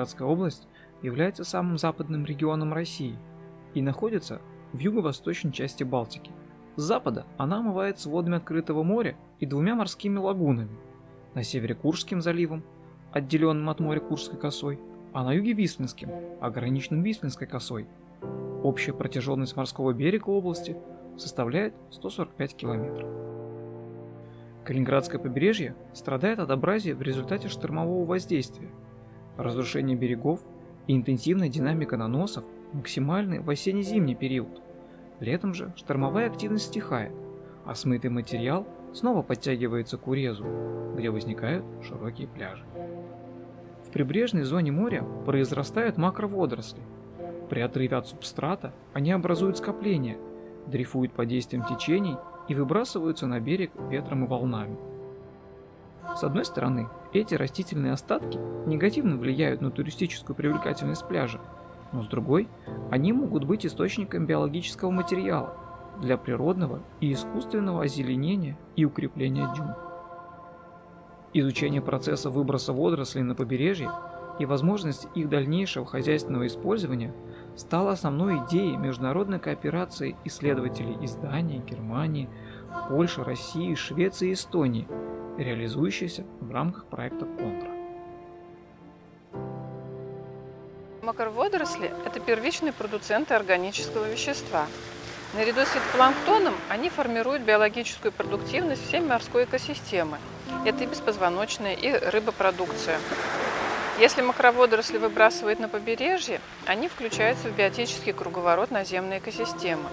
Калининградская область является самым западным регионом России и находится в юго-восточной части Балтики. С запада она омывается водами открытого моря и двумя морскими лагунами. На севере Куршским заливом, отделенным от моря Куршской косой, а на юге Вислинским, ограниченным Вислинской косой. Общая протяженность морского берега области составляет 145 километров. Калининградское побережье страдает от абразии в результате штормового воздействия. Разрушение берегов и интенсивная динамика наносов максимальны в осенне-зимний период. Летом же штормовая активность стихает, а смытый материал снова подтягивается к урезу, где возникают широкие пляжи. В прибрежной зоне моря произрастают макроводоросли. При отрыве от субстрата они образуют скопления, дрейфуют под действием течений и выбрасываются на берег ветром и волнами. С одной стороны, эти растительные остатки негативно влияют на туристическую привлекательность пляжа, но с другой, они могут быть источником биологического материала для природного и искусственного озеленения и укрепления дюн. Изучение процесса выброса водорослей на побережье и возможности их дальнейшего хозяйственного использования стало основной идеей международной кооперации исследователей из Дании, Германии, Польши, России, Швеции и Эстонии, реализующейся в рамках проекта «Контра». Макроводоросли – это первичные продуценты органического вещества. Наряду с фитопланктоном они формируют биологическую продуктивность всей морской экосистемы. Это и беспозвоночная, и рыбопродукция. Если макроводоросли выбрасывают на побережье, они включаются в биотический круговорот наземной экосистемы.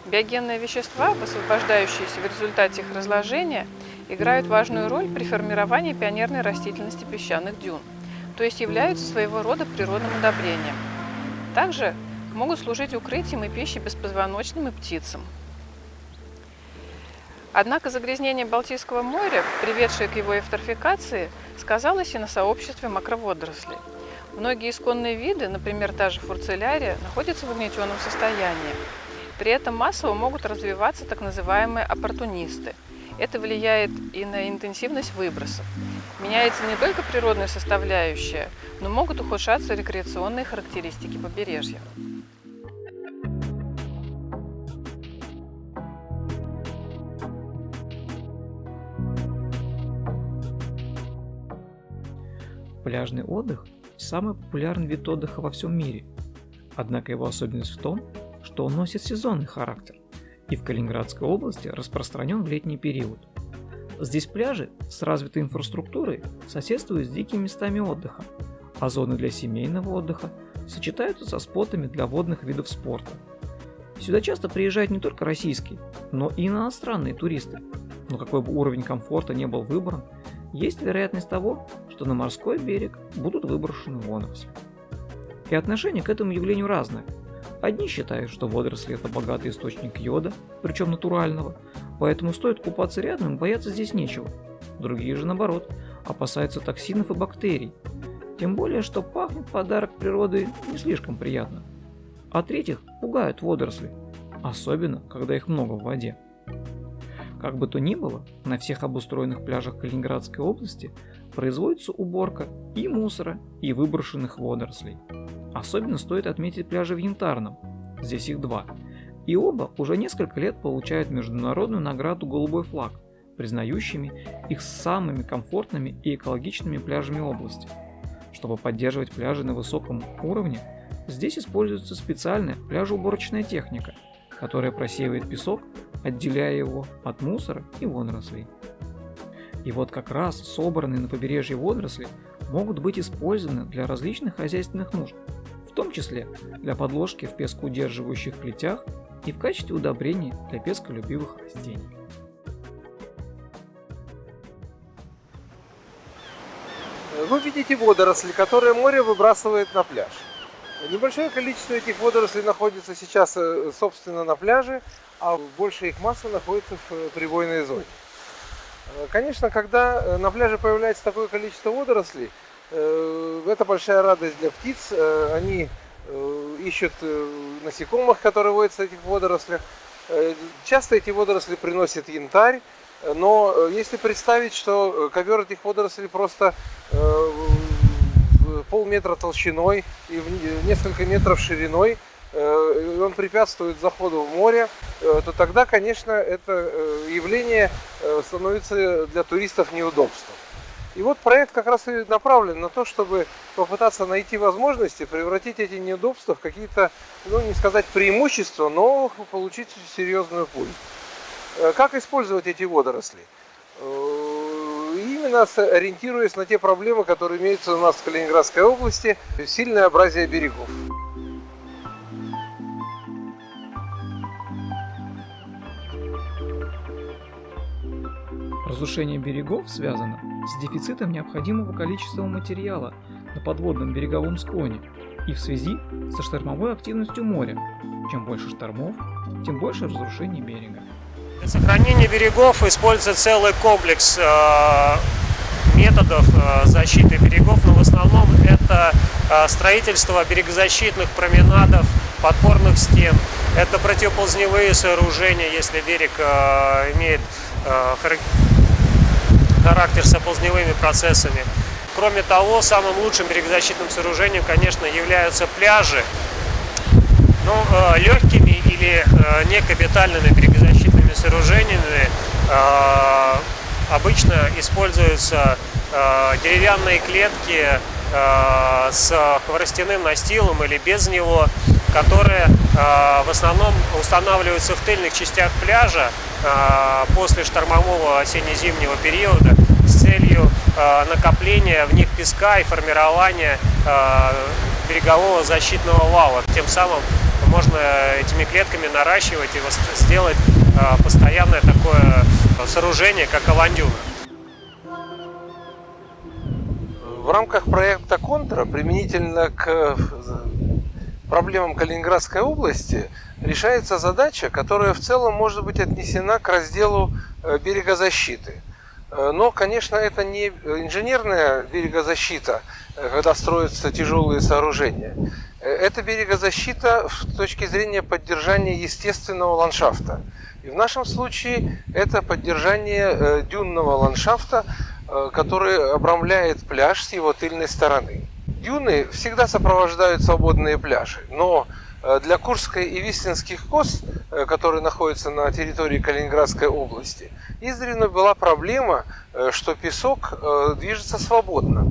Биогенные вещества, высвобождающиеся в результате их разложения, играют важную роль при формировании пионерной растительности песчаных дюн, то есть являются своего рода природным удобрением. Также могут служить укрытием и пищей беспозвоночным и птицам. Однако загрязнение Балтийского моря, приведшее к его эвтрофикации, сказалось и на сообществе макроводорослей. Многие исконные виды, например, та же фурцелярия, находятся в угнетенном состоянии. При этом массово могут развиваться так называемые оппортунисты. Это влияет и на интенсивность выбросов. Меняется не только природная составляющая, но могут ухудшаться рекреационные характеристики побережья. Пляжный отдых – самый популярный вид отдыха во всем мире. Однако его особенность в том, что он носит сезонный характер и в Калининградской области распространен в летний период. Здесь пляжи с развитой инфраструктурой соседствуют с дикими местами отдыха, а зоны для семейного отдыха сочетаются со спотами для водных видов спорта. Сюда часто приезжают не только российские, но и иностранные туристы. Но какой бы уровень комфорта не был выбран, есть вероятность того, что на морской берег будут выброшены водоросли. И отношение к этому явлению разное. Одни считают, что водоросли – это богатый источник йода, причем натурального, поэтому стоит купаться рядом и бояться здесь нечего. Другие же, наоборот, опасаются токсинов и бактерий. Тем более, что пахнет подарок природы не слишком приятно. А третьих пугают водоросли, особенно, когда их много в воде. Как бы то ни было, на всех обустроенных пляжах Калининградской области производится уборка и мусора, и выброшенных водорослей. Особенно стоит отметить пляжи в Янтарном, здесь их два, и оба уже несколько лет получают международную награду «Голубой флаг», признающими их самыми комфортными и экологичными пляжами области. Чтобы поддерживать пляжи на высоком уровне, здесь используется специальная пляжеуборочная техника, которая просеивает песок, отделяя его от мусора и водорослей. И вот как раз собранные на побережье водоросли могут быть использованы для различных хозяйственных нужд, в том числе для подложки в пескоудерживающих клетях и в качестве удобрений для песколюбивых растений. Вы видите водоросли, которые море выбрасывает на пляж. Небольшое количество этих водорослей находится сейчас, собственно, на пляже, а большая их масса находится в прибойной зоне. Конечно, когда на пляже появляется такое количество водорослей, это большая радость для птиц. Они ищут насекомых, которые водятся в этих водорослях. Часто эти водоросли приносят янтарь, но если представить, что ковер этих водорослей просто полметра толщиной и несколько метров шириной, он препятствует заходу в море, то тогда, конечно, это явление становится для туристов неудобством. И вот проект как раз и направлен на то, чтобы попытаться найти возможности превратить эти неудобства в какие-то, ну не сказать преимущества, но получить серьезную пользу. Как использовать эти водоросли? Именно ориентируясь на те проблемы, которые имеются у нас в Калининградской области, сильное абразия берегов. Разрушение берегов связано с дефицитом необходимого количества материала на подводном береговом склоне и в связи со штормовой активностью моря. Чем больше штормов, тем больше разрушений берега. Для сохранения берегов используется целый комплекс методов защиты берегов, но в основном это строительство берегозащитных променадов, подпорных стен, это противоползневые сооружения, если берег имеет характер с оползневыми процессами. Кроме того, самым лучшим берегозащитным сооружением, конечно, являются пляжи. Но легкими или некапитальными берегозащитными сооружениями обычно используются деревянные клетки с хворостяным настилом или без него, которые в основном устанавливаются в тыльных частях пляжа после штормового осенне-зимнего периода с целью накопления в них песка и формирования берегового защитного вала. Тем самым можно этими клетками наращивать и сделать постоянное такое сооружение, как авандюна. В рамках проекта «Контра» применительно к проблемам Калининградской области решается задача, которая в целом может быть отнесена к разделу берегозащиты. Но, конечно, это не инженерная берегозащита, когда строятся тяжелые сооружения. Это берегозащита с точки зрения поддержания естественного ландшафта. И в нашем случае это поддержание дюнного ландшафта, который обрамляет пляж с его тыльной стороны. Дюны всегда сопровождают свободные пляжи, но для Курской и Вислинских кос, которые находятся на территории Калининградской области, издревле была проблема, что песок движется свободно,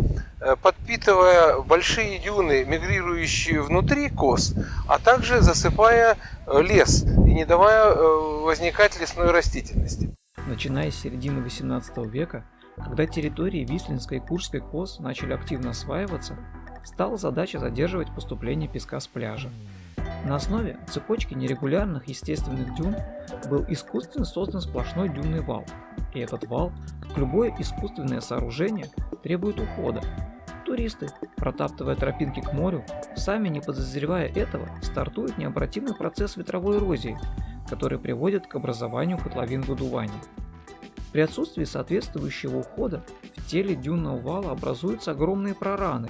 подпитывая большие дюны, мигрирующие внутри кос, а также засыпая лес и не давая возникать лесной растительности. Начиная с середины XVIII века, когда территории Вислинской и Курской кос начали активно осваиваться, стала задача задерживать поступление песка с пляжа. На основе цепочки нерегулярных естественных дюн был искусственно создан сплошной дюнный вал. И этот вал, как любое искусственное сооружение, требует ухода. Туристы, протаптывая тропинки к морю, сами не подозревая этого, стартует необратимый процесс ветровой эрозии, который приводит к образованию котловин выдувания. При отсутствии соответствующего ухода в теле дюнного вала образуются огромные прораны,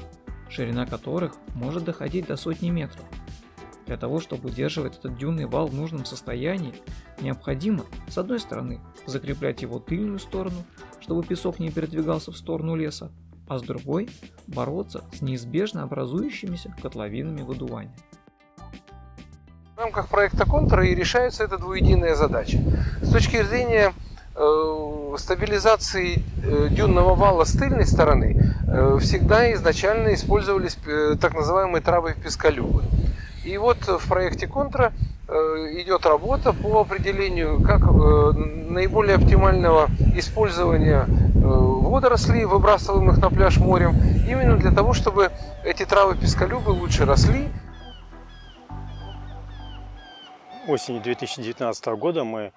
ширина которых может доходить до сотни метров. Для того, чтобы удерживать этот дюнный вал в нужном состоянии, необходимо, с одной стороны, закреплять его тыльную сторону, чтобы песок не передвигался в сторону леса, а с другой – бороться с неизбежно образующимися котловинами выдувания. В рамках проекта «Контра» и решается эта двуединая задача. С точки зрения стабилизации дюнного вала с тыльной стороны всегда изначально использовались так называемые травы-песколюбы. И вот в проекте «Контра» идет работа по определению как наиболее оптимального использования водорослей, выбрасываемых на пляж морем, именно для того, чтобы эти травы-песколюбы лучше росли. Осенью 2019 года мы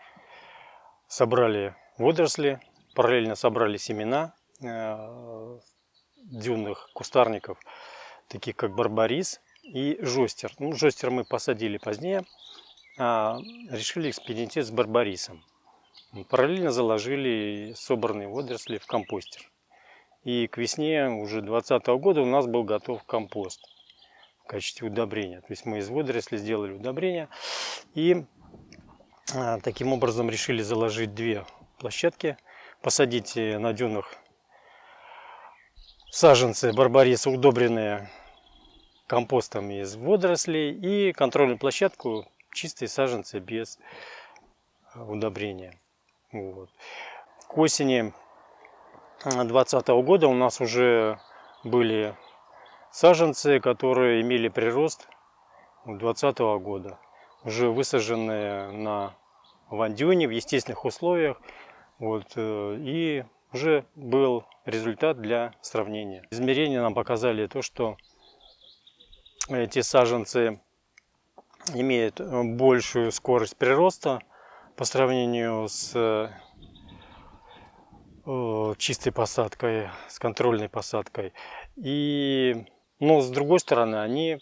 собрали водоросли, параллельно собрали семена дюнных кустарников, таких как барбарис и жостер. Ну, жостер мы посадили позднее, а решили экспериментировать с барбарисом. Параллельно заложили собранные водоросли в компостер. И к весне уже 2020 года у нас был готов компост в качестве удобрения. То есть мы из водорослей сделали удобрение и таким образом решили заложить две площадки, посадить на дюнах саженцы барбариса, удобренные компостом из водорослей, и контрольную площадку чистые саженцы без удобрения. Вот. К осени 2020 года у нас уже были саженцы, которые имели прирост 2020 года, уже высаженные на вандюне в естественных условиях, вот, и уже был результат для сравнения. Измерения нам показали то, что эти саженцы имеют большую скорость прироста по сравнению с чистой посадкой, с контрольной посадкой. Но с другой стороны, они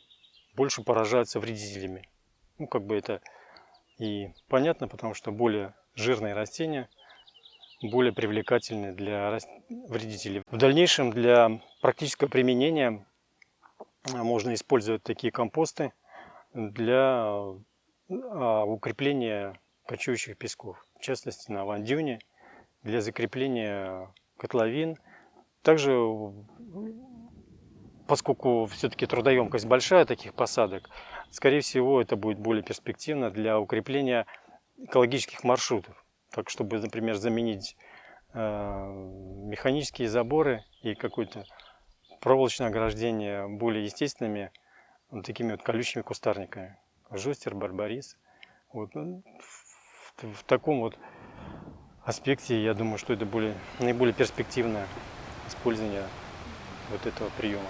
больше поражаются вредителями. Ну, как бы это и понятно, потому что более жирные растения более привлекательны для вредителей. В дальнейшем для практического применения можно использовать такие компосты для укрепления кочующих песков, в частности на вандюне, для закрепления котловин. Также, поскольку все-таки трудоемкость большая таких посадок, скорее всего, это будет более перспективно для укрепления экологических маршрутов. Так, чтобы, например, заменить механические заборы и какое-то проволочное ограждение более естественными вот такими вот колючими кустарниками. Жостер, барбарис. Вот. В таком вот аспекте, я думаю, что это наиболее перспективное использование вот этого приема.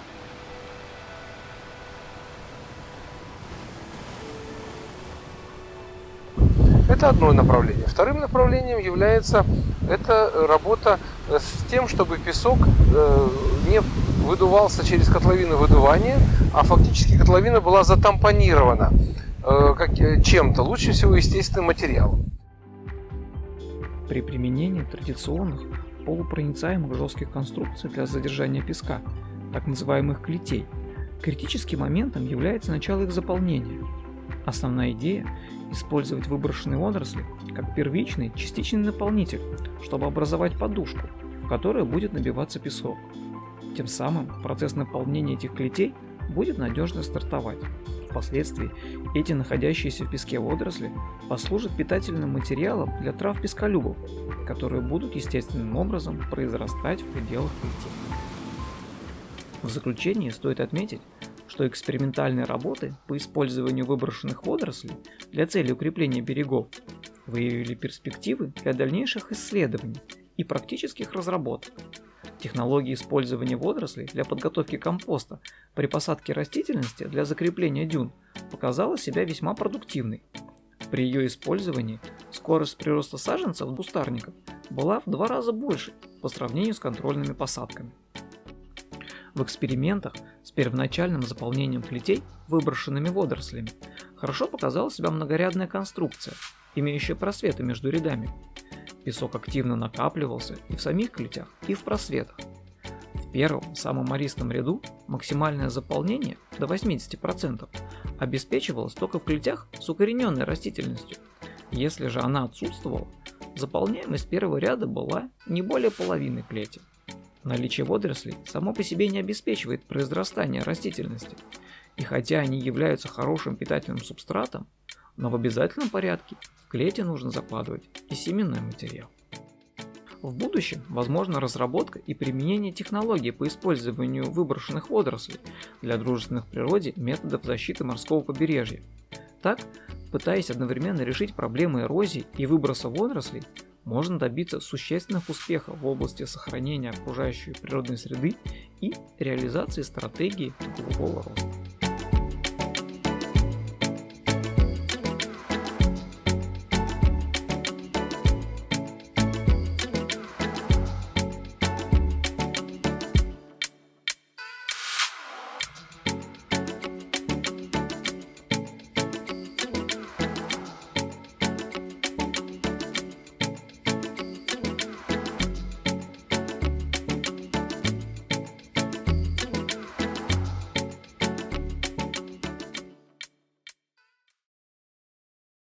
Это одно направление. Вторым направлением является это работа с тем, чтобы песок не выдувался через котловину выдувания, а фактически котловина была затампонирована чем-то, лучше всего естественным материалом. При применении традиционных полупроницаемых жестких конструкций для задержания песка, так называемых клетей, критическим моментом является начало их заполнения. Основная идея – использовать выброшенные водоросли как первичный частичный наполнитель, чтобы образовать подушку, в которой будет набиваться песок. Тем самым процесс наполнения этих клетей будет надежно стартовать. Впоследствии эти находящиеся в песке водоросли послужат питательным материалом для трав песколюбов, которые будут естественным образом произрастать в пределах клетей. В заключение стоит отметить, что экспериментальные работы по использованию выброшенных водорослей для цели укрепления берегов выявили перспективы для дальнейших исследований и практических разработок. Технология использования водорослей для подготовки компоста при посадке растительности для закрепления дюн показала себя весьма продуктивной. При ее использовании скорость прироста саженцев кустарников была в 2 раза больше по сравнению с контрольными посадками. В экспериментах с первоначальным заполнением клетей выброшенными водорослями хорошо показала себя многорядная конструкция, имеющая просветы между рядами. Песок активно накапливался и в самих клетях, и в просветах. В первом, самом ористом ряду максимальное заполнение до 80% обеспечивалось только в клетях с укорененной растительностью. Если же она отсутствовала, заполняемость первого ряда была не более половины клети. Наличие водорослей само по себе не обеспечивает произрастание растительности, и хотя они являются хорошим питательным субстратом, но в обязательном порядке в клети нужно закладывать и семенной материал. В будущем возможна разработка и применение технологий по использованию выброшенных водорослей для дружественных природе методов защиты морского побережья. Так, пытаясь одновременно решить проблемы эрозии и выброса водорослей, можно добиться существенных успехов в области сохранения окружающей природной среды и реализации стратегии голубого роста.